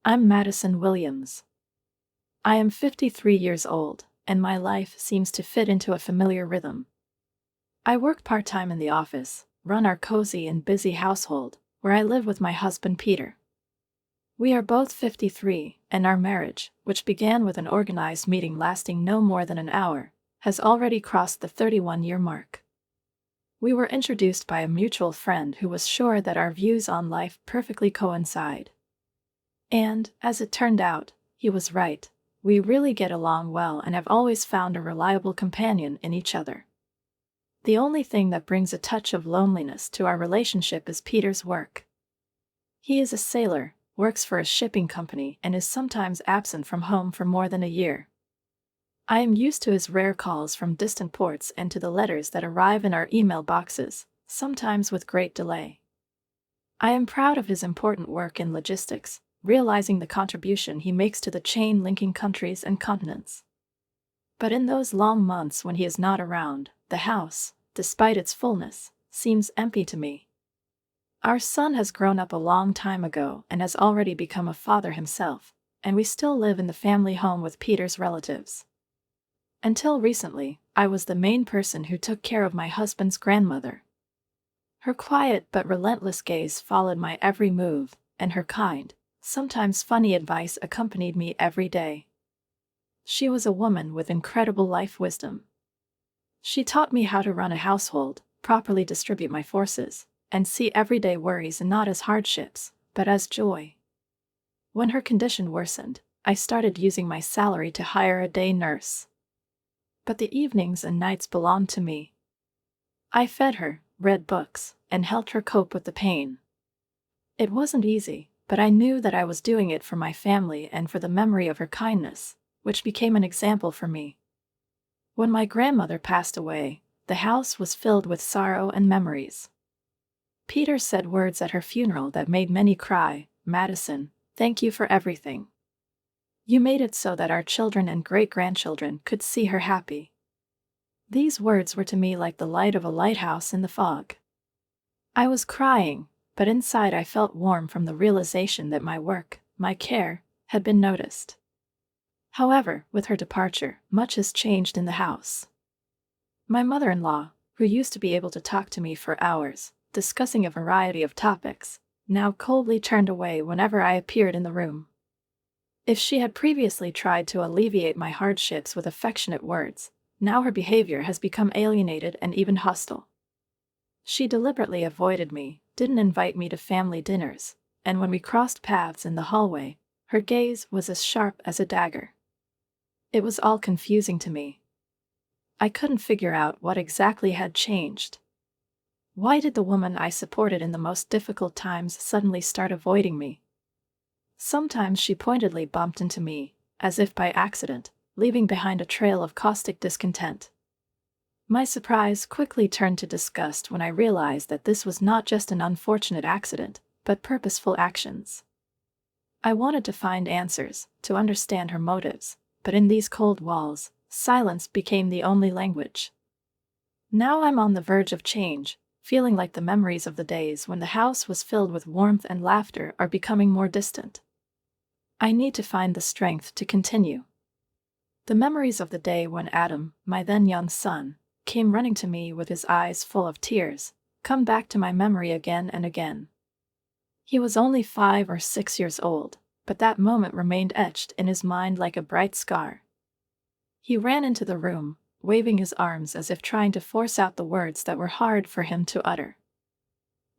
I'm Madison Williams. I am 53 years old, and my life seems to fit into a familiar rhythm. I work part-time in the office, run our cozy and busy household, where I live with my husband Peter. We are both 53, and our marriage, which began with an organized meeting lasting no more than an hour, has already crossed the 31-year mark. We were introduced by a mutual friend who was sure that our views on life perfectly coincide. And, as it turned out, he was right. We really get along well and have always found a reliable companion in each other. The only thing that brings a touch of loneliness to our relationship is Peter's work. He is a sailor, works for a shipping company, and is sometimes absent from home for more than a year. I am used to his rare calls from distant ports and to the letters that arrive in our email boxes, sometimes with great delay. I am proud of his important work in logistics, realizing the contribution he makes to the chain linking countries and continents. But in those long months when he is not around, the house, despite its fullness, seems empty to me. Our son has grown up a long time ago and has already become a father himself, and we still live in the family home with Peter's relatives. Until recently, I was the main person who took care of my husband's grandmother. Her quiet but relentless gaze followed my every move, and her kind, sometimes funny advice accompanied me every day. She was a woman with incredible life wisdom. She taught me how to run a household, properly distribute my forces, and see everyday worries not as hardships, but as joy. When her condition worsened, I started using my salary to hire a day nurse. But the evenings and nights belonged to me. I fed her, read books, and helped her cope with the pain. It wasn't easy, but I knew that I was doing it for my family and for the memory of her kindness, which became an example for me. When my grandmother passed away, the house was filled with sorrow and memories. Peter said words at her funeral that made many cry. "Madison, thank you for everything. You made it so that our children and great-grandchildren could see her happy." These words were to me like the light of a lighthouse in the fog. I was crying, but inside I felt warm from the realization that my work, my care, had been noticed. However, with her departure, much has changed in the house. My mother-in-law, who used to be able to talk to me for hours, discussing a variety of topics, now coldly turned away whenever I appeared in the room. If she had previously tried to alleviate my hardships with affectionate words, now her behavior has become alienated and even hostile. She deliberately avoided me, didn't invite me to family dinners, and when we crossed paths in the hallway, her gaze was as sharp as a dagger. It was all confusing to me. I couldn't figure out what exactly had changed. Why did the woman I supported in the most difficult times suddenly start avoiding me? Sometimes she pointedly bumped into me, as if by accident, leaving behind a trail of caustic discontent. My surprise quickly turned to disgust when I realized that this was not just an unfortunate accident, but purposeful actions. I wanted to find answers, to understand her motives, but in these cold walls, silence became the only language. Now I'm on the verge of change, feeling like the memories of the days when the house was filled with warmth and laughter are becoming more distant. I need to find the strength to continue. The memories of the day when Adam, my then young son, came running to me with his eyes full of tears, come back to my memory again and again. He was only 5 or 6 years old, but that moment remained etched in his mind like a bright scar. He ran into the room, waving his arms as if trying to force out the words that were hard for him to utter.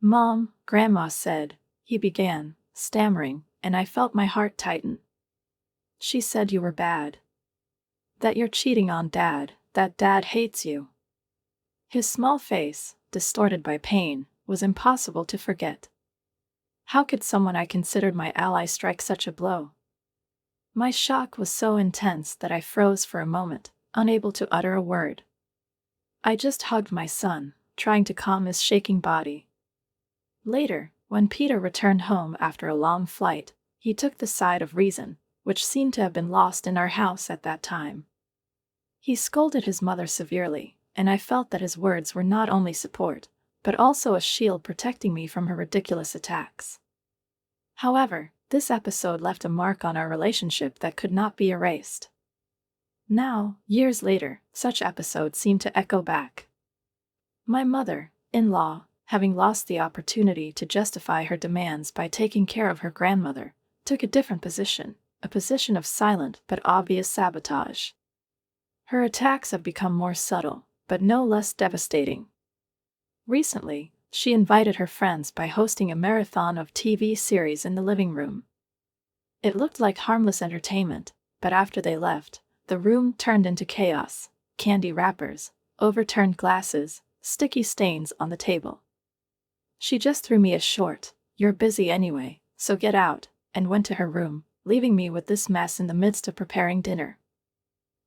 "Mom," Grandma said, he began, stammering, and I felt my heart tighten. "She said you were bad. That you're cheating on Dad, that Dad hates you." His small face, distorted by pain, was impossible to forget. How could someone I considered my ally strike such a blow? My shock was so intense that I froze for a moment, unable to utter a word. I just hugged my son, trying to calm his shaking body. Later, when Peter returned home after a long flight, he took the side of reason, which seemed to have been lost in our house at that time. He scolded his mother severely, and I felt that his words were not only support, but also a shield protecting me from her ridiculous attacks. However, This episode left a mark on our relationship that could not be erased. Now, years later, such episodes seem to echo back. My mother-in-law, having lost the opportunity to justify her demands by taking care of her grandmother, took a different position, a position of silent but obvious sabotage. Her attacks have become more subtle, but no less devastating. Recently, she invited her friends by hosting a marathon of TV series in the living room. It looked like harmless entertainment, but after they left, the room turned into chaos: candy wrappers, overturned glasses, sticky stains on the table. She just threw me a short, "You're busy anyway, so get out," and went to her room, leaving me with this mess in the midst of preparing dinner.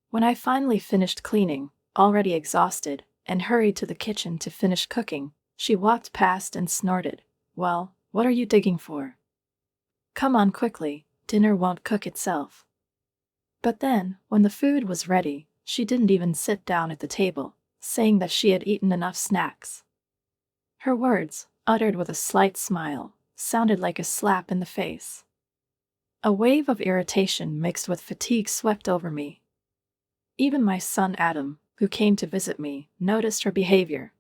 When I finally finished cleaning, already exhausted, and hurried to the kitchen to finish cooking, she walked past and snorted, "Well, what are you digging for? Come on quickly, dinner won't cook itself." But then, when the food was ready, she didn't even sit down at the table, saying that she had eaten enough snacks. Her words, uttered with a slight smile, sounded like a slap in the face. A wave of irritation mixed with fatigue swept over me. Even my son Adam, who came to visit me, noticed her behavior.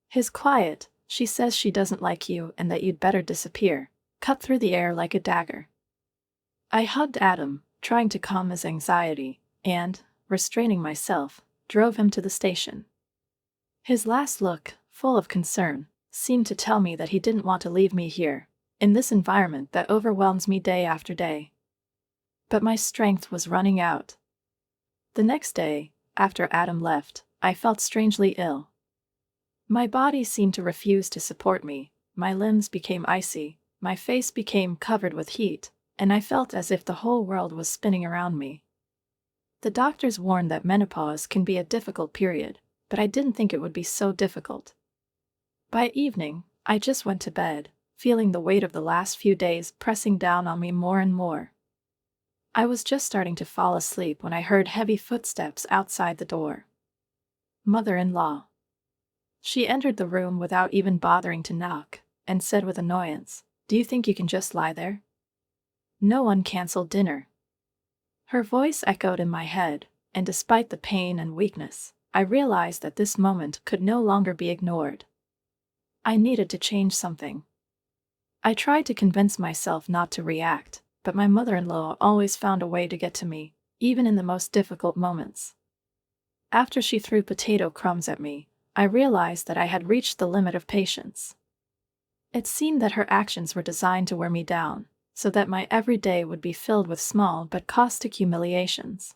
His quiet, "She says she doesn't like you and that you'd better disappear," cut through the air like a dagger. I hugged Adam, trying to calm his anxiety, and, restraining myself, drove him to the station. His last look, full of concern, seemed to tell me that he didn't want to leave me here, in this environment that overwhelms me day after day. But my strength was running out. The next day, after Adam left, I felt strangely ill. My body seemed to refuse to support me, my limbs became icy, my face became covered with heat, and I felt as if the whole world was spinning around me. The doctors warned that menopause can be a difficult period, but I didn't think it would be so difficult. By evening, I just went to bed, feeling the weight of the last few days pressing down on me more and more. I was just starting to fall asleep when I heard heavy footsteps outside the door. Mother-in-law. She entered the room without even bothering to knock, and said with annoyance, "Do you think you can just lie there? No one canceled dinner." Her voice echoed in my head, and despite the pain and weakness, I realized that this moment could no longer be ignored. I needed to change something. I tried to convince myself not to react, but my mother-in-law always found a way to get to me, even in the most difficult moments. After she threw potato crumbs at me, I realized that I had reached the limit of patience. It seemed that her actions were designed to wear me down, so that my every day would be filled with small but caustic humiliations.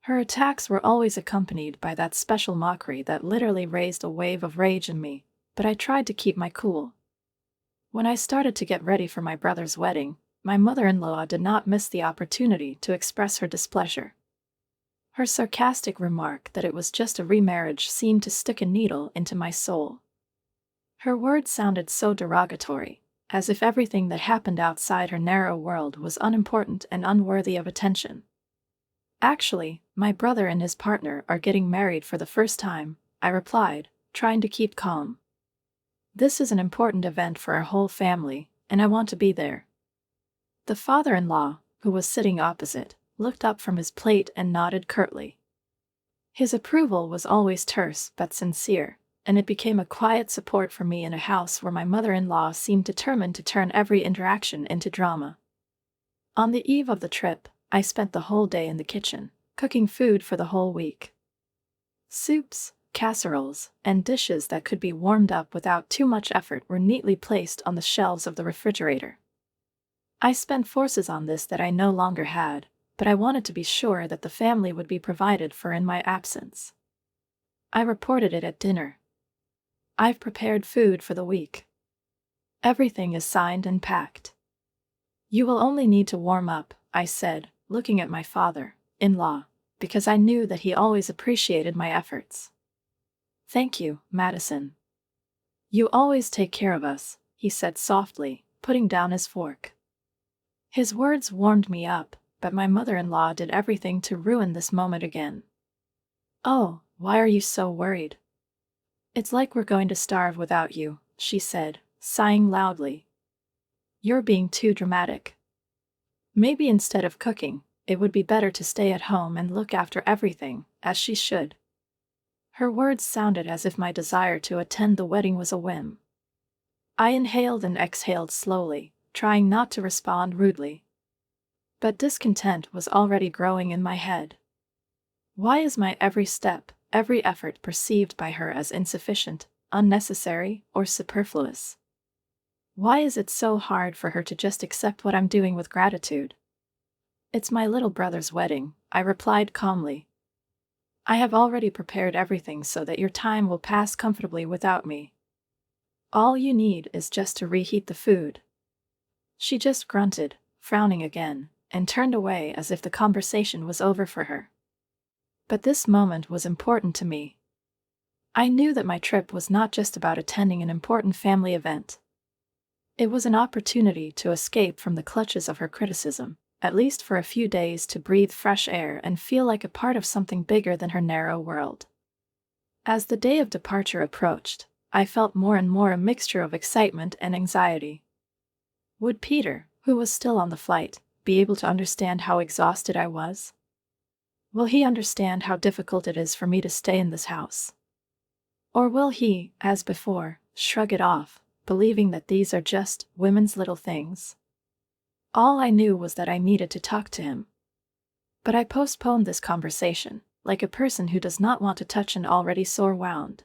Her attacks were always accompanied by that special mockery that literally raised a wave of rage in me, but I tried to keep my cool. When I started to get ready for my brother's wedding, my mother-in-law did not miss the opportunity to express her displeasure. Her sarcastic remark that it was just a remarriage seemed to stick a needle into my soul. Her words sounded so derogatory, as if everything that happened outside her narrow world was unimportant and unworthy of attention. "Actually, my brother and his partner are getting married for the first time," I replied, trying to keep calm. "This is an important event for our whole family, and I want to be there." The father-in-law, who was sitting opposite, looked up from his plate and nodded curtly. His approval was always terse but sincere, and it became a quiet support for me in a house where my mother-in-law seemed determined to turn every interaction into drama. On the eve of the trip, I spent the whole day in the kitchen, cooking food for the whole week. Soups, casseroles, and dishes that could be warmed up without too much effort were neatly placed on the shelves of the refrigerator. I spent forces on this that I no longer had, but I wanted to be sure that the family would be provided for in my absence. I reported it at dinner. "I've prepared food for the week. Everything is signed and packed. You will only need to warm up," I said, looking at my father-in-law, because I knew that he always appreciated my efforts. "Thank you, Madison. You always take care of us," he said softly, putting down his fork. His words warmed me up, but my mother-in-law did everything to ruin this moment again. "Oh, why are you so worried? It's like we're going to starve without you," she said, sighing loudly. You're being too dramatic. Maybe instead of cooking, it would be better to stay at home and look after everything, as she should." Her words sounded as if my desire to attend the wedding was a whim. I inhaled and exhaled slowly, trying not to respond rudely. But discontent was already growing in my head. Why is my every step, every effort perceived by her as insufficient, unnecessary, or superfluous? Why is it so hard for her to just accept what I'm doing with gratitude? "It's my little brother's wedding," I replied calmly. "I have already prepared everything so that your time will pass comfortably without me. All you need is just to reheat the food." She just grunted, frowning again, and turned away as if the conversation was over for her. But this moment was important to me. I knew that my trip was not just about attending an important family event. It was an opportunity to escape from the clutches of her criticism, at least for a few days, to breathe fresh air and feel like a part of something bigger than her narrow world. As the day of departure approached, I felt more and more a mixture of excitement and anxiety. Would Peter, who was still on the flight, be able to understand how exhausted I was? Will he understand how difficult it is for me to stay in this house? Or will he, as before, shrug it off, believing that these are just women's little things? All I knew was that I needed to talk to him. But I postponed this conversation, like a person who does not want to touch an already sore wound.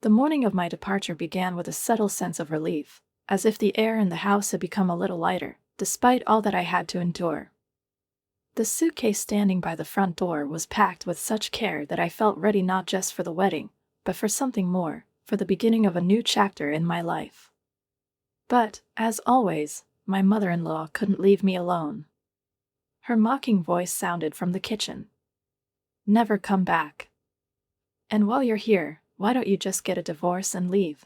The morning of my departure began with a subtle sense of relief, as if the air in the house had become a little lighter, despite all that I had to endure. The suitcase standing by the front door was packed with such care that I felt ready not just for the wedding, but for something more, for the beginning of a new chapter in my life. But, as always, my mother-in-law couldn't leave me alone. Her mocking voice sounded from the kitchen. "Never come back. And while you're here, why don't you just get a divorce and leave?"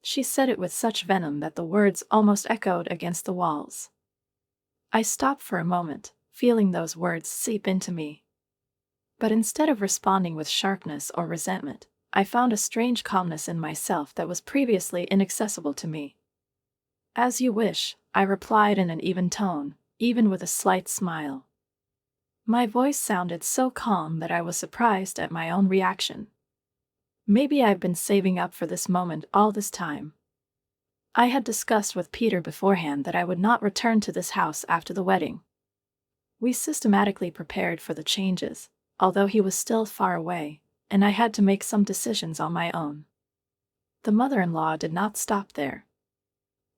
She said it with such venom that the words almost echoed against the walls. I stopped for a moment, feeling those words seep into me. But instead of responding with sharpness or resentment, I found a strange calmness in myself that was previously inaccessible to me. "As you wish," I replied in an even tone, even with a slight smile. My voice sounded so calm that I was surprised at my own reaction. Maybe I've been saving up for this moment all this time. I had discussed with Peter beforehand that I would not return to this house after the wedding. We systematically prepared for the changes, although he was still far away, and I had to make some decisions on my own. The mother-in-law did not stop there.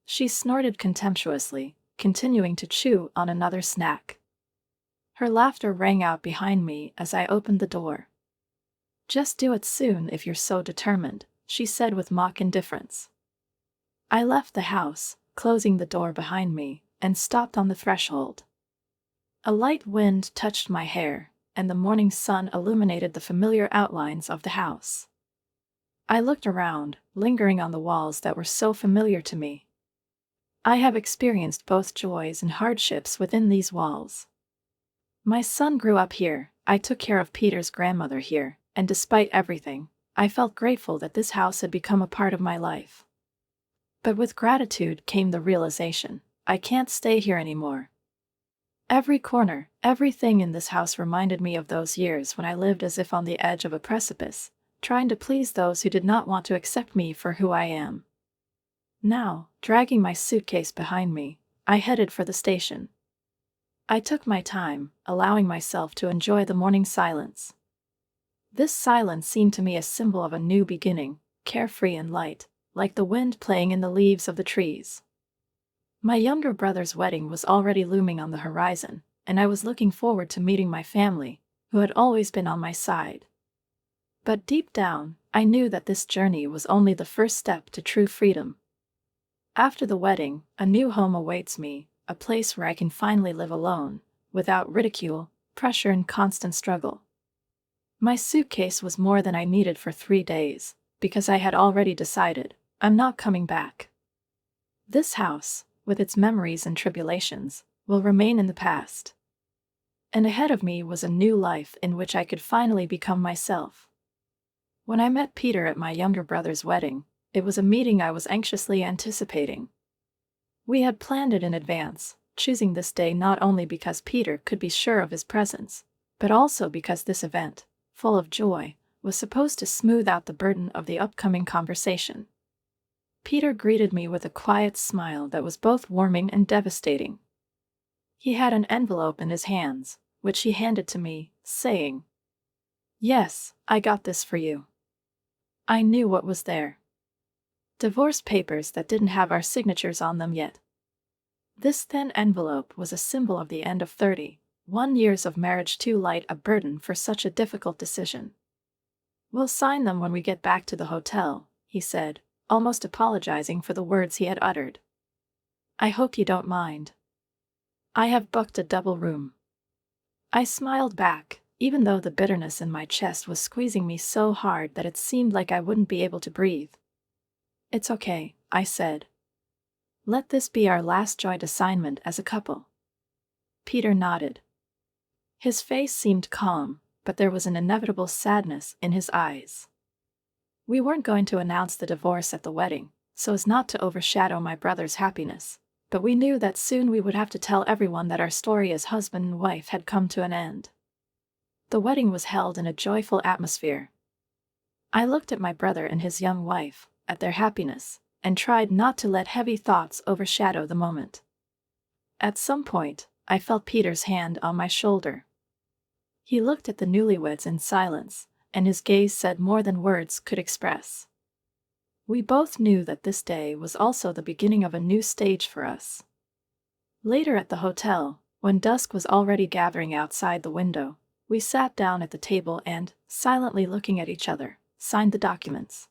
She snorted contemptuously, continuing to chew on another snack. Her laughter rang out behind me as I opened the door. "Just do it soon if you're so determined," she said with mock indifference. I left the house, closing the door behind me, and stopped on the threshold. A light wind touched my hair, and the morning sun illuminated the familiar outlines of the house. I looked around, lingering on the walls that were so familiar to me. I have experienced both joys and hardships within these walls. My son grew up here, I took care of Peter's grandmother here, and despite everything, I felt grateful that this house had become a part of my life. But with gratitude came the realization, I can't stay here anymore. Every corner, everything in this house reminded me of those years when I lived as if on the edge of a precipice, trying to please those who did not want to accept me for who I am. Now, dragging my suitcase behind me, I headed for the station. I took my time, allowing myself to enjoy the morning silence. This silence seemed to me a symbol of a new beginning, carefree and light, like the wind playing in the leaves of the trees. My younger brother's wedding was already looming on the horizon, and I was looking forward to meeting my family, who had always been on my side. But deep down, I knew that this journey was only the first step to true freedom. After the wedding, a new home awaits me, a place where I can finally live alone, without ridicule, pressure, and constant struggle. My suitcase was more than I needed for 3 days, because I had already decided, I'm not coming back. This house, with its memories and tribulations, will remain in the past. And ahead of me was a new life in which I could finally become myself. When I met Peter at my younger brother's wedding, it was a meeting I was anxiously anticipating. We had planned it in advance, choosing this day not only because Peter could be sure of his presence, but also because this event, full of joy, was supposed to smooth out the burden of the upcoming conversation. Peter greeted me with a quiet smile that was both warming and devastating. He had an envelope in his hands, which he handed to me, saying, "Yes, I got this for you." I knew what was there. Divorce papers that didn't have our signatures on them yet. This thin envelope was a symbol of the end of 31 years of marriage, too light a burden for such a difficult decision. "We'll sign them when we get back to the hotel," he said, almost apologizing for the words he had uttered. "I hope you don't mind. I have booked a double room." I smiled back, even though the bitterness in my chest was squeezing me so hard that it seemed like I wouldn't be able to breathe. "It's okay," I said. "Let this be our last joint assignment as a couple." Peter nodded. His face seemed calm, but there was an inevitable sadness in his eyes. We weren't going to announce the divorce at the wedding, so as not to overshadow my brother's happiness, but we knew that soon we would have to tell everyone that our story as husband and wife had come to an end. The wedding was held in a joyful atmosphere. I looked at my brother and his young wife, at their happiness, and tried not to let heavy thoughts overshadow the moment. At some point, I felt Peter's hand on my shoulder. He looked at the newlyweds in silence, and his gaze said more than words could express. We both knew that this day was also the beginning of a new stage for us. Later at the hotel, when dusk was already gathering outside the window, we sat down at the table and, silently looking at each other, signed the documents.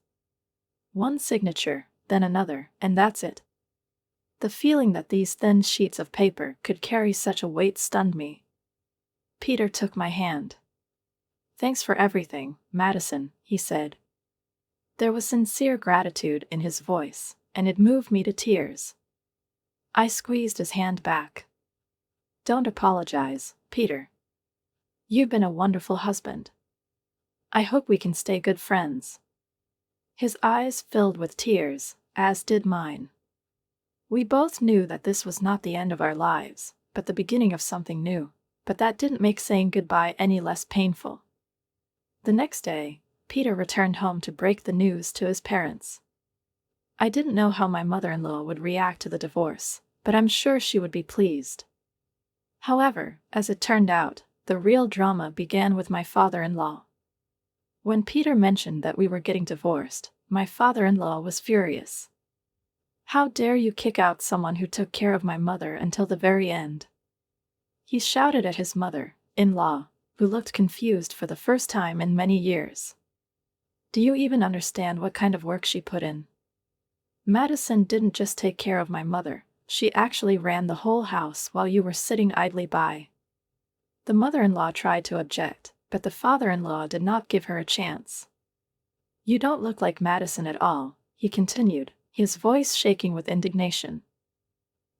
One signature, then another, and that's it. The feeling that these thin sheets of paper could carry such a weight stunned me. Peter took my hand. "Thanks for everything, Madison," he said. There was sincere gratitude in his voice, and it moved me to tears. I squeezed his hand back. "Don't apologize, Peter. You've been a wonderful husband. I hope we can stay good friends." His eyes filled with tears, as did mine. We both knew that this was not the end of our lives, but the beginning of something new, but that didn't make saying goodbye any less painful. The next day, Peter returned home to break the news to his parents. I didn't know how my mother-in-law would react to the divorce, but I'm sure she would be pleased. However, as it turned out, the real drama began with my father-in-law. When Peter mentioned that we were getting divorced, my father-in-law was furious. "How dare you kick out someone who took care of my mother until the very end?" He shouted at his mother-in-law, who looked confused for the first time in many years. "Do you even understand what kind of work she put in? Madison didn't just take care of my mother, she actually ran the whole house while you were sitting idly by." The mother-in-law tried to object, but the father-in-law did not give her a chance. "You don't look like Madison at all," he continued, his voice shaking with indignation.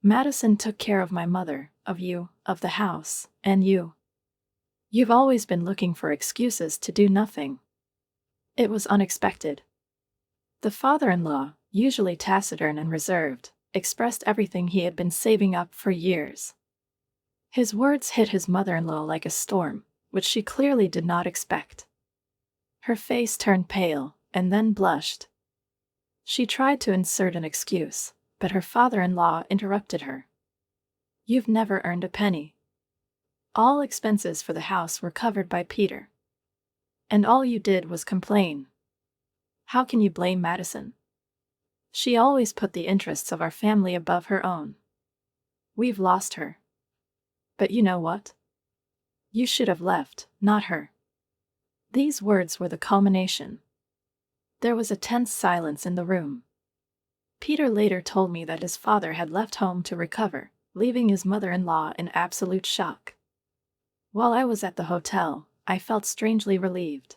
"Madison took care of my mother, of you, of the house, and you. You've always been looking for excuses to do nothing." It was unexpected. The father-in-law, usually taciturn and reserved, expressed everything he had been saving up for years. His words hit his mother-in-law like a storm, which she clearly did not expect. Her face turned pale, and then blushed. She tried to insert an excuse, but her father-in-law interrupted her. "You've never earned a penny. All expenses for the house were covered by Peter. And all you did was complain. How can you blame Madison? She always put the interests of our family above her own. We've lost her. But you know what? You should have left, not her." These words were the culmination. There was a tense silence in the room. Peter later told me that his father had left home to recover, leaving his mother-in-law in absolute shock. While I was at the hotel, I felt strangely relieved.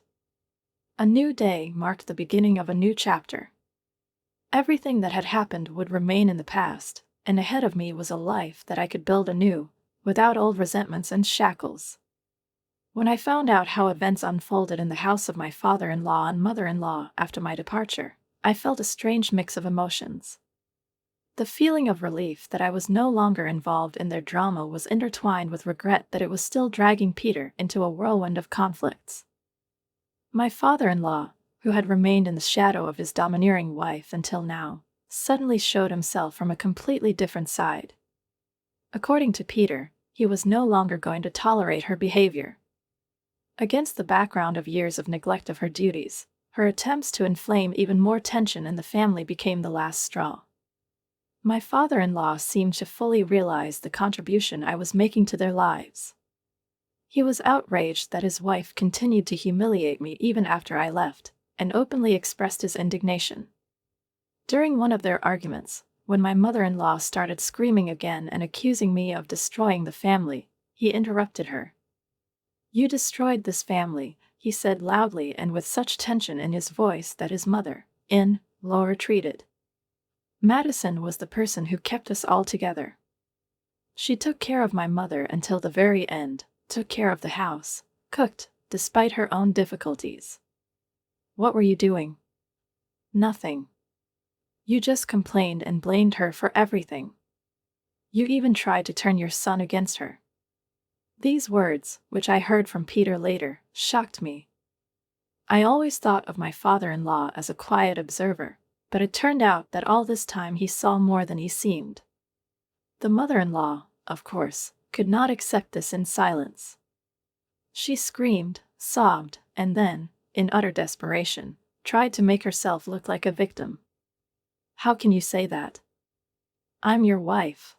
A new day marked the beginning of a new chapter. Everything that had happened would remain in the past, and ahead of me was a life that I could build anew, without old resentments and shackles. When I found out how events unfolded in the house of my father-in-law and mother-in-law after my departure, I felt a strange mix of emotions. The feeling of relief that I was no longer involved in their drama was intertwined with regret that it was still dragging Peter into a whirlwind of conflicts. My father-in-law, who had remained in the shadow of his domineering wife until now, suddenly showed himself from a completely different side. According to Peter, he was no longer going to tolerate her behavior. Against the background of years of neglect of her duties, her attempts to inflame even more tension in the family became the last straw. My father-in-law seemed to fully realize the contribution I was making to their lives. He was outraged that his wife continued to humiliate me even after I left, and openly expressed his indignation. During one of their arguments, when my mother-in-law started screaming again and accusing me of destroying the family, he interrupted her. "You destroyed this family," he said loudly and with such tension in his voice that his mother-in-law retreated. Madison was the person who kept us all together. She took care of my mother until the very end, took care of the house, cooked, despite her own difficulties. What were you doing? Nothing. You just complained and blamed her for everything. You even tried to turn your son against her. These words, which I heard from Peter later, shocked me. I always thought of my father-in-law as a quiet observer, but it turned out that all this time he saw more than he seemed. The mother-in-law, of course, could not accept this in silence. She screamed, sobbed, and then, in utter desperation, tried to make herself look like a victim. "How can you say that? I'm your wife.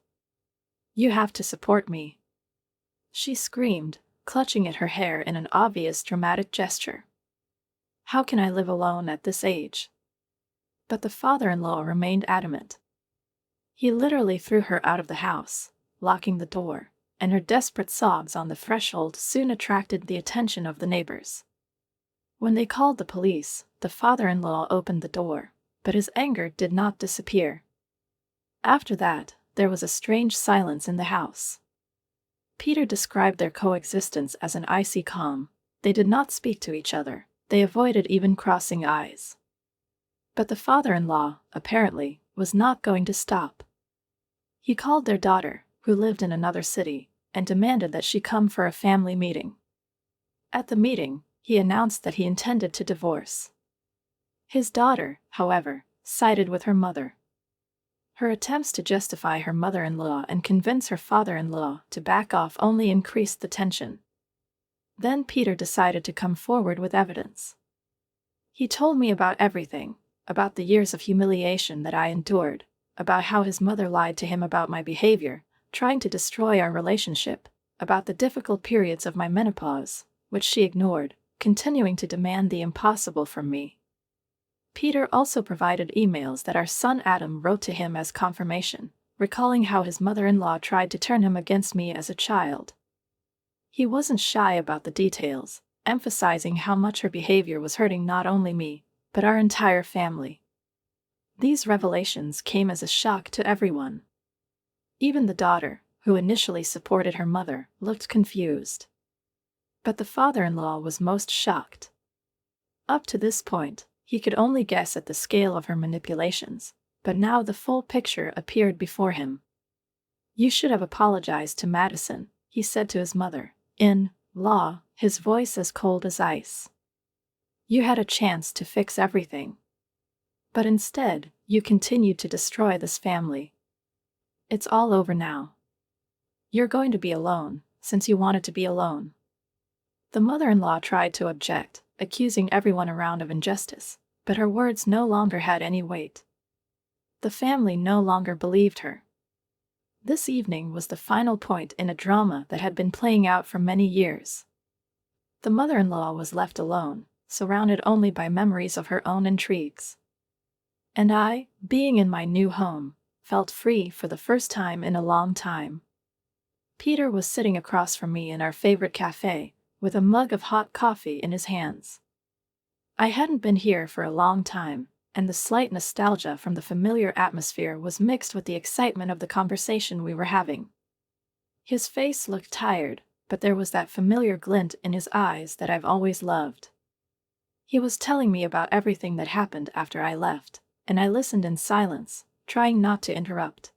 You have to support me," she screamed, clutching at her hair in an obvious dramatic gesture. "How can I live alone at this age?" But the father-in-law remained adamant. He literally threw her out of the house, locking the door, and her desperate sobs on the threshold soon attracted the attention of the neighbors. When they called the police, the father-in-law opened the door, but his anger did not disappear. After that, there was a strange silence in the house. Peter described their coexistence as an icy calm. They did not speak to each other. They avoided even crossing eyes. But the father-in-law, apparently, was not going to stop. He called their daughter, who lived in another city, and demanded that she come for a family meeting. At the meeting, he announced that he intended to divorce. His daughter, however, sided with her mother. Her attempts to justify her mother-in-law and convince her father-in-law to back off only increased the tension. Then Peter decided to come forward with evidence. He told me about everything, about the years of humiliation that I endured, about how his mother lied to him about my behavior, trying to destroy our relationship, about the difficult periods of my menopause, which she ignored, continuing to demand the impossible from me. Peter also provided emails that our son Adam wrote to him as confirmation, recalling how his mother-in-law tried to turn him against me as a child. He wasn't shy about the details, emphasizing how much her behavior was hurting not only me, but our entire family. These revelations came as a shock to everyone. Even the daughter, who initially supported her mother, looked confused. But the father-in-law was most shocked. Up to this point, he could only guess at the scale of her manipulations, but now the full picture appeared before him. "You should have apologized to Madison," he said to his mother-in-law, his voice as cold as ice. "You had a chance to fix everything. But instead, you continued to destroy this family. It's all over now. You're going to be alone, since you wanted to be alone." The mother-in-law tried to object, accusing everyone around of injustice, but her words no longer had any weight. The family no longer believed her. This evening was the final point in a drama that had been playing out for many years. The mother-in-law was left alone, surrounded only by memories of her own intrigues. And I, being in my new home, felt free for the first time in a long time. Peter was sitting across from me in our favorite cafe, with a mug of hot coffee in his hands. I hadn't been here for a long time, and the slight nostalgia from the familiar atmosphere was mixed with the excitement of the conversation we were having. His face looked tired, but there was that familiar glint in his eyes that I've always loved. He was telling me about everything that happened after I left, and I listened in silence, trying not to interrupt.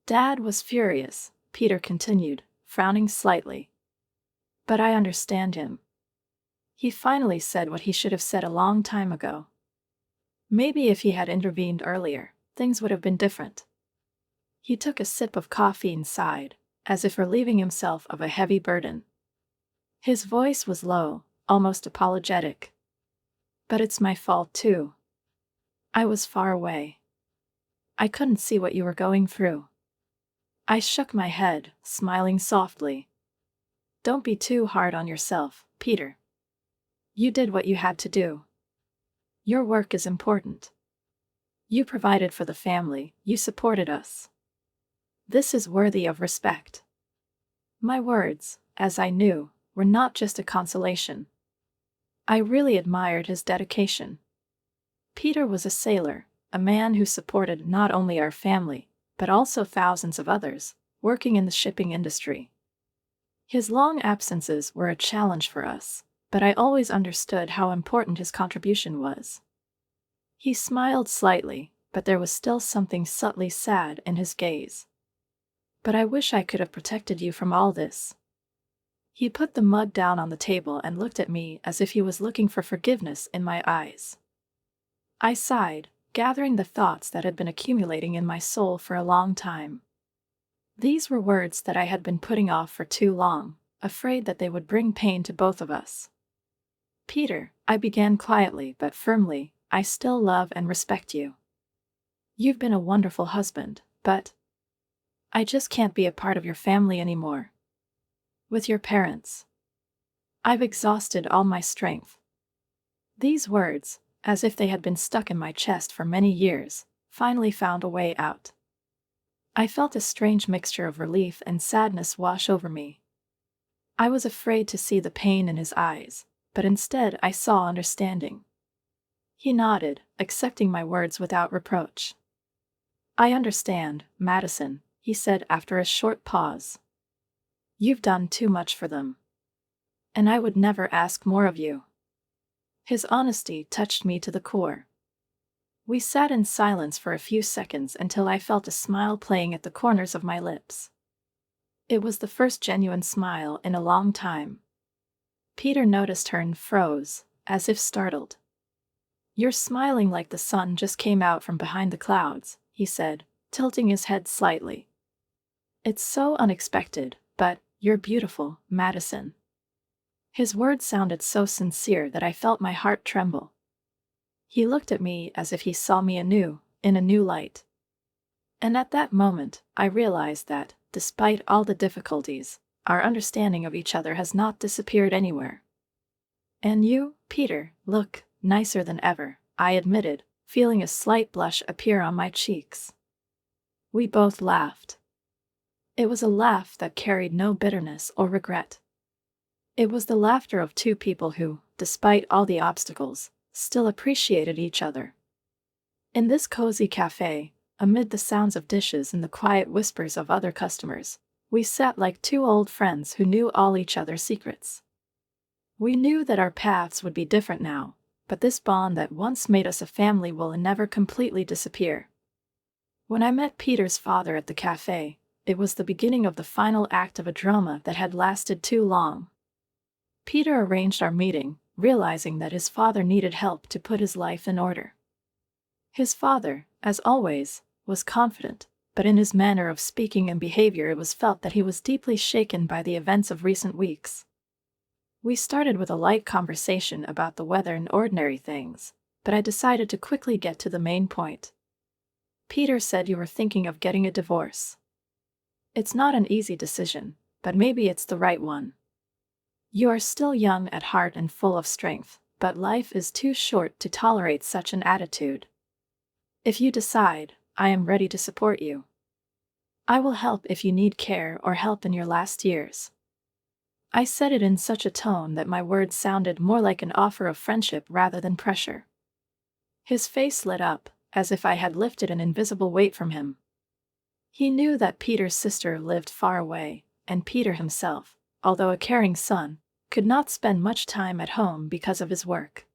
Dad was furious, Peter continued, frowning slightly. But I understand him. He finally said what he should have said a long time ago. Maybe if he had intervened earlier, things would have been different. He took a sip of coffee and sighed, as if relieving himself of a heavy burden. His voice was low, almost apologetic. But it's my fault too. I was far away. I couldn't see what you were going through. I shook my head, smiling softly. Don't be too hard on yourself, Peter. You did what you had to do. Your work is important. You provided for the family, you supported us. This is worthy of respect. My words, as I knew, were not just a consolation. I really admired his dedication. Peter was a sailor, a man who supported not only our family, but also thousands of others, working in the shipping industry. His long absences were a challenge for us, but I always understood how important his contribution was. He smiled slightly, but there was still something subtly sad in his gaze. But I wish I could have protected you from all this. He put the mug down on the table and looked at me as if he was looking for forgiveness in my eyes. I sighed, gathering the thoughts that had been accumulating in my soul for a long time. These were words that I had been putting off for too long, afraid that they would bring pain to both of us. Peter, I began quietly but firmly, I still love and respect you. You've been a wonderful husband, but I just can't be a part of your family anymore. With your parents. I've exhausted all my strength. These words, as if they had been stuck in my chest for many years, finally found a way out. I felt a strange mixture of relief and sadness wash over me. I was afraid to see the pain in his eyes, but instead I saw understanding. He nodded, accepting my words without reproach. I understand, Madison, he said after a short pause. You've done too much for them. And I would never ask more of you. His honesty touched me to the core. We sat in silence for a few seconds until I felt a smile playing at the corners of my lips. It was the first genuine smile in a long time. Peter noticed her and froze, as if startled. You're smiling like the sun just came out from behind the clouds, he said, tilting his head slightly. It's so unexpected, but you're beautiful, Madison. His words sounded so sincere that I felt my heart tremble. He looked at me as if he saw me anew, in a new light. And at that moment, I realized that, despite all the difficulties, our understanding of each other has not disappeared anywhere. And you, Peter, look nicer than ever, I admitted, feeling a slight blush appear on my cheeks. We both laughed. It was a laugh that carried no bitterness or regret. It was the laughter of two people who, despite all the obstacles, still appreciated each other. In this cozy cafe, amid the sounds of dishes and the quiet whispers of other customers, we sat like two old friends who knew all each other's secrets. We knew that our paths would be different now, but this bond that once made us a family will never completely disappear. When I met Peter's father at the cafe, it was the beginning of the final act of a drama that had lasted too long. Peter arranged our meeting, realizing that his father needed help to put his life in order. His father, as always, was confident, but in his manner of speaking and behavior it was felt that he was deeply shaken by the events of recent weeks. We started with a light conversation about the weather and ordinary things, but I decided to quickly get to the main point. Peter said you were thinking of getting a divorce. It's not an easy decision, but maybe it's the right one. You are still young at heart and full of strength, but life is too short to tolerate such an attitude. If you decide, I am ready to support you. I will help if you need care or help in your last years. I said it in such a tone that my words sounded more like an offer of friendship rather than pressure. His face lit up, as if I had lifted an invisible weight from him. He knew that Peter's sister lived far away, and Peter himself, although a caring son, could not spend much time at home because of his work.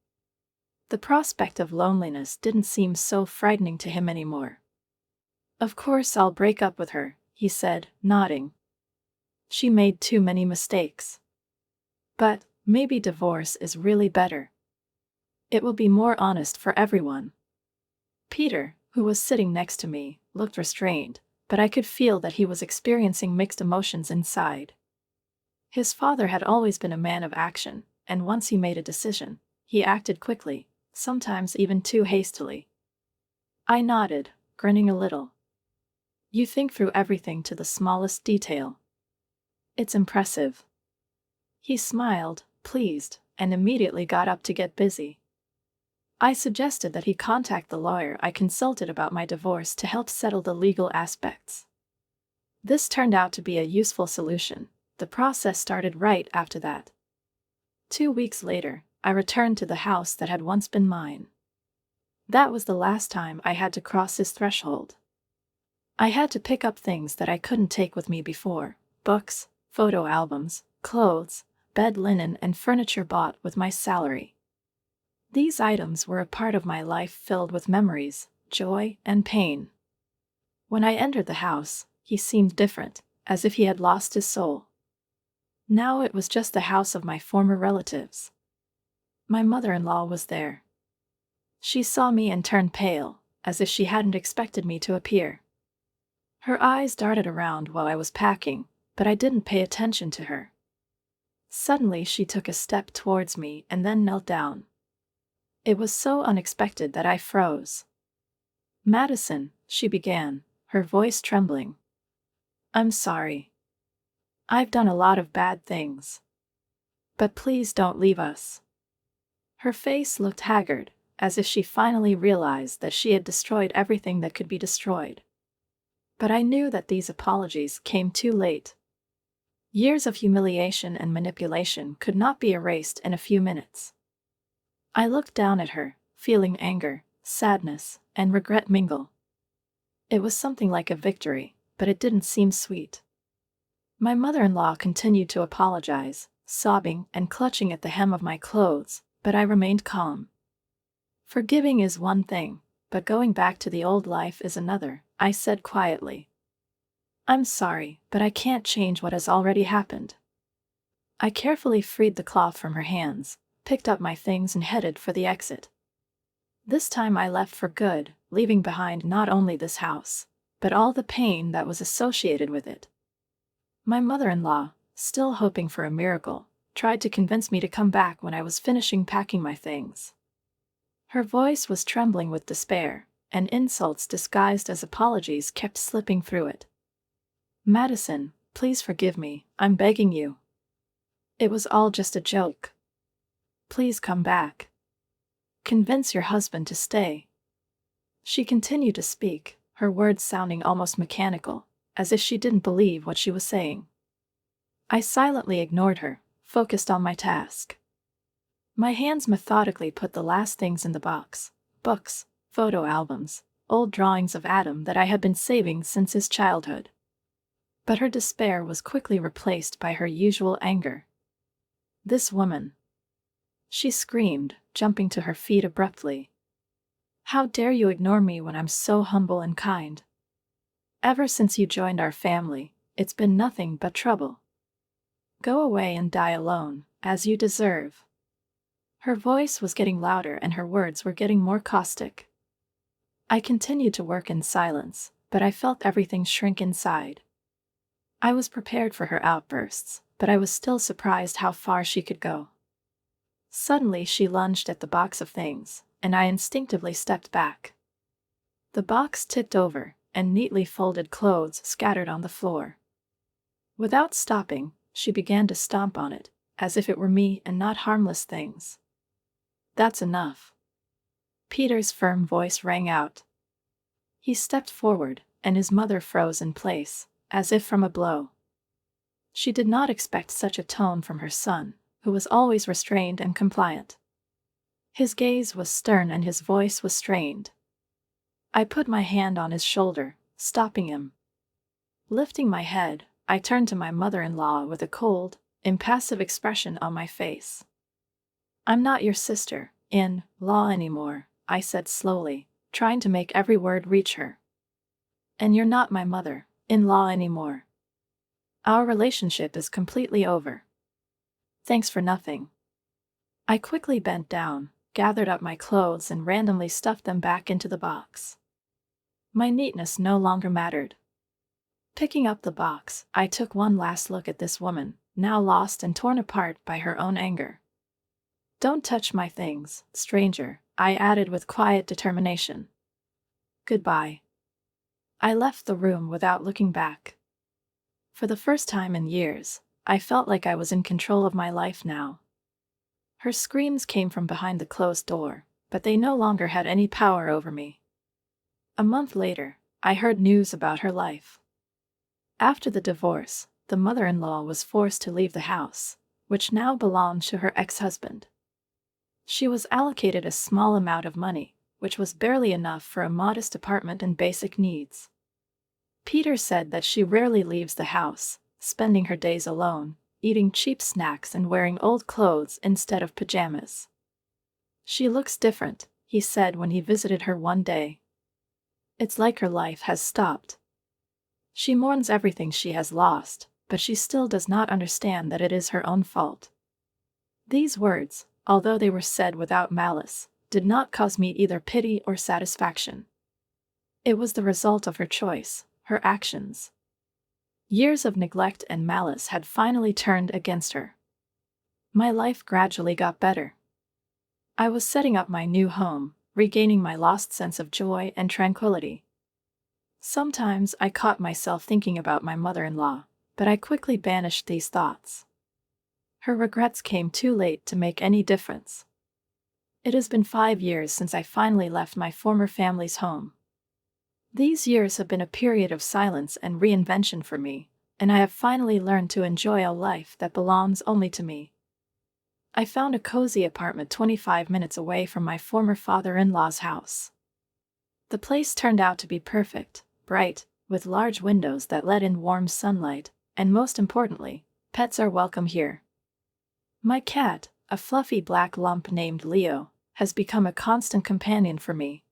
The prospect of loneliness didn't seem so frightening to him anymore. Of course I'll break up with her, he said, nodding. She made too many mistakes. But maybe divorce is really better. It will be more honest for everyone. Peter, who was sitting next to me, looked restrained, but I could feel that he was experiencing mixed emotions inside. His father had always been a man of action, and once he made a decision, he acted quickly, sometimes even too hastily. I nodded, grinning a little. You think through everything to the smallest detail. It's impressive. He smiled, pleased, and immediately got up to get busy. I suggested that he contact the lawyer I consulted about my divorce to help settle the legal aspects. This turned out to be a useful solution. The process started right after that. 2 weeks later, I returned to the house that had once been mine. That was the last time I had to cross his threshold. I had to pick up things that I couldn't take with me before: books, photo albums, clothes, bed linen, and furniture bought with my salary. These items were a part of my life filled with memories, joy, and pain. When I entered the house, he seemed different, as if he had lost his soul. Now it was just the house of my former relatives. My mother-in-law was there. She saw me and turned pale, as if she hadn't expected me to appear. Her eyes darted around while I was packing, but I didn't pay attention to her. Suddenly she took a step towards me and then knelt down. It was so unexpected that I froze. Madison, she began, her voice trembling. I'm sorry. I've done a lot of bad things. But please don't leave us. Her face looked haggard, as if she finally realized that she had destroyed everything that could be destroyed. But I knew that these apologies came too late. Years of humiliation and manipulation could not be erased in a few minutes. I looked down at her, feeling anger, sadness, and regret mingle. It was something like a victory, but it didn't seem sweet. My mother-in-law continued to apologize, sobbing and clutching at the hem of my clothes, but I remained calm. Forgiving is one thing, but going back to the old life is another, I said quietly. I'm sorry, but I can't change what has already happened. I carefully freed the cloth from her hands, picked up my things and headed for the exit. This time I left for good, leaving behind not only this house, but all the pain that was associated with it. My mother-in-law, still hoping for a miracle, tried to convince me to come back when I was finishing packing my things. Her voice was trembling with despair, and insults disguised as apologies kept slipping through it. Madison, please forgive me, I'm begging you. It was all just a joke. Please come back. Convince your husband to stay. She continued to speak, her words sounding almost mechanical, as if she didn't believe what she was saying. I silently ignored her, focused on my task. My hands methodically put the last things in the box: books, photo albums, old drawings of Adam that I had been saving since his childhood. But her despair was quickly replaced by her usual anger. This woman! She screamed, jumping to her feet abruptly. How dare you ignore me when I'm so humble and kind? Ever since you joined our family, it's been nothing but trouble. Go away and die alone, as you deserve. Her voice was getting louder and her words were getting more caustic. I continued to work in silence, but I felt everything shrink inside. I was prepared for her outbursts, but I was still surprised how far she could go. Suddenly she lunged at the box of things, and I instinctively stepped back. The box tipped over, and neatly folded clothes scattered on the floor. Without stopping, she began to stomp on it, as if it were me and not harmless things. That's enough. Peter's firm voice rang out. He stepped forward, and his mother froze in place, as if from a blow. She did not expect such a tone from her son, who was always restrained and compliant. His gaze was stern and his voice was strained. I put my hand on his shoulder, stopping him. Lifting my head, I turned to my mother-in-law with a cold, impassive expression on my face. I'm not your sister-in-law anymore, I said slowly, trying to make every word reach her. And you're not my mother-in-law anymore. Our relationship is completely over. Thanks for nothing." I quickly bent down, gathered up my clothes, and randomly stuffed them back into the box. My neatness no longer mattered. Picking up the box, I took one last look at this woman, now lost and torn apart by her own anger. "Don't touch my things, stranger," I added with quiet determination. "Goodbye." I left the room without looking back. For the first time in years, I felt like I was in control of my life now. Her screams came from behind the closed door, but they no longer had any power over me. A month later, I heard news about her life. After the divorce, the mother-in-law was forced to leave the house, which now belonged to her ex-husband. She was allocated a small amount of money, which was barely enough for a modest apartment and basic needs. Peter said that she rarely leaves the house, spending her days alone, eating cheap snacks and wearing old clothes instead of pajamas. "She looks different," he said when he visited her one day. "It's like her life has stopped. She mourns everything she has lost, but she still does not understand that it is her own fault." These words, although they were said without malice, did not cause me either pity or satisfaction. It was the result of her choice, her actions. Years of neglect and malice had finally turned against her. My life gradually got better. I was setting up my new home, regaining my lost sense of joy and tranquility. Sometimes I caught myself thinking about my mother-in-law, but I quickly banished these thoughts. Her regrets came too late to make any difference. It has been 5 years since I finally left my former family's home. These years have been a period of silence and reinvention for me, and I have finally learned to enjoy a life that belongs only to me. I found a cozy apartment 25 minutes away from my former father-in-law's house. The place turned out to be perfect, bright, with large windows that let in warm sunlight, and most importantly, pets are welcome here. My cat, a fluffy black lump named Leo, has become a constant companion for me.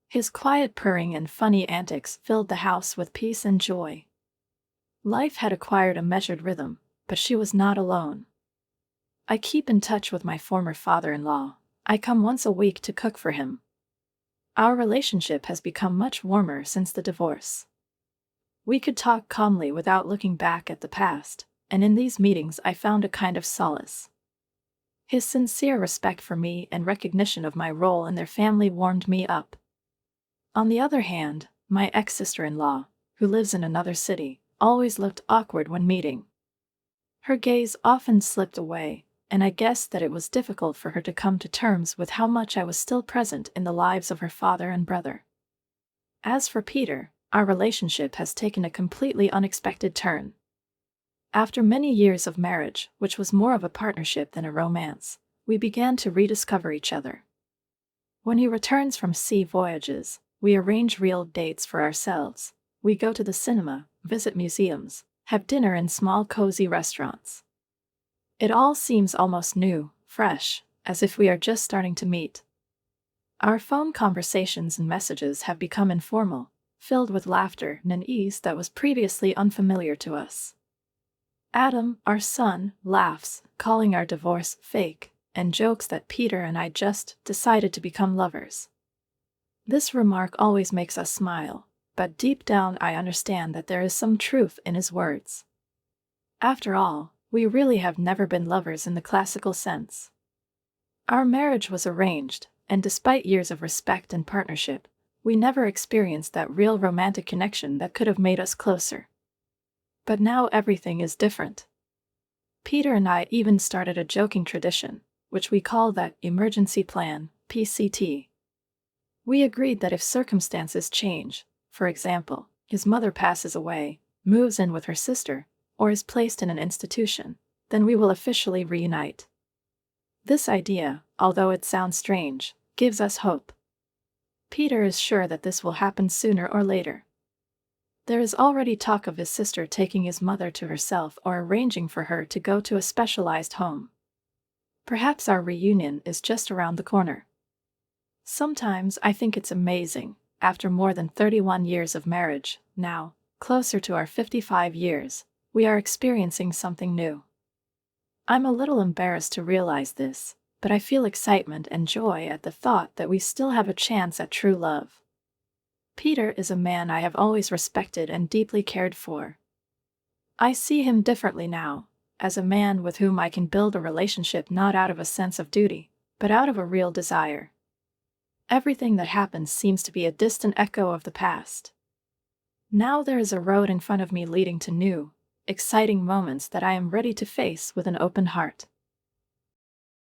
His quiet purring and funny antics filled the house with peace and joy. Life had acquired a measured rhythm, but she was not alone. I keep in touch with my former father-in-law. I come once a week to cook for him. Our relationship has become much warmer since the divorce. We could talk calmly without looking back at the past, and in these meetings I found a kind of solace. His sincere respect for me and recognition of my role in their family warmed me up. On the other hand, my ex-sister-in-law, who lives in another city, always looked awkward when meeting. Her gaze often slipped away, and I guessed that it was difficult for her to come to terms with how much I was still present in the lives of her father and brother. As for Peter, our relationship has taken a completely unexpected turn. After many years of marriage, which was more of a partnership than a romance, we began to rediscover each other. When he returns from sea voyages, we arrange real dates for ourselves. We go to the cinema, visit museums, have dinner in small cozy restaurants. It all seems almost new, fresh, as if we are just starting to meet. Our phone conversations and messages have become informal, filled with laughter and an ease that was previously unfamiliar to us. Adam, our son, laughs, calling our divorce fake, and jokes that Peter and I just decided to become lovers. This remark always makes us smile, but deep down I understand that there is some truth in his words. After all, we really have never been lovers in the classical sense. Our marriage was arranged, and despite years of respect and partnership, we never experienced that real romantic connection that could have made us closer. But now everything is different. Peter and I even started a joking tradition, which we call that emergency plan, PCT. We agreed that if circumstances change, for example, his mother passes away, moves in with her sister, or is placed in an institution, then we will officially reunite. This idea, although it sounds strange, gives us hope. Peter is sure that this will happen sooner or later. There is already talk of his sister taking his mother to herself or arranging for her to go to a specialized home. Perhaps our reunion is just around the corner. Sometimes I think it's amazing, After more than 31 years of marriage, now, closer to our 55 years, we are experiencing something new. I'm a little embarrassed to realize this, but I feel excitement and joy at the thought that we still have a chance at true love. Peter is a man I have always respected and deeply cared for. I see him differently now, as a man with whom I can build a relationship not out of a sense of duty, but out of a real desire. Everything that happens seems to be a distant echo of the past. Now there is a road in front of me leading to new, exciting moments that I am ready to face with an open heart.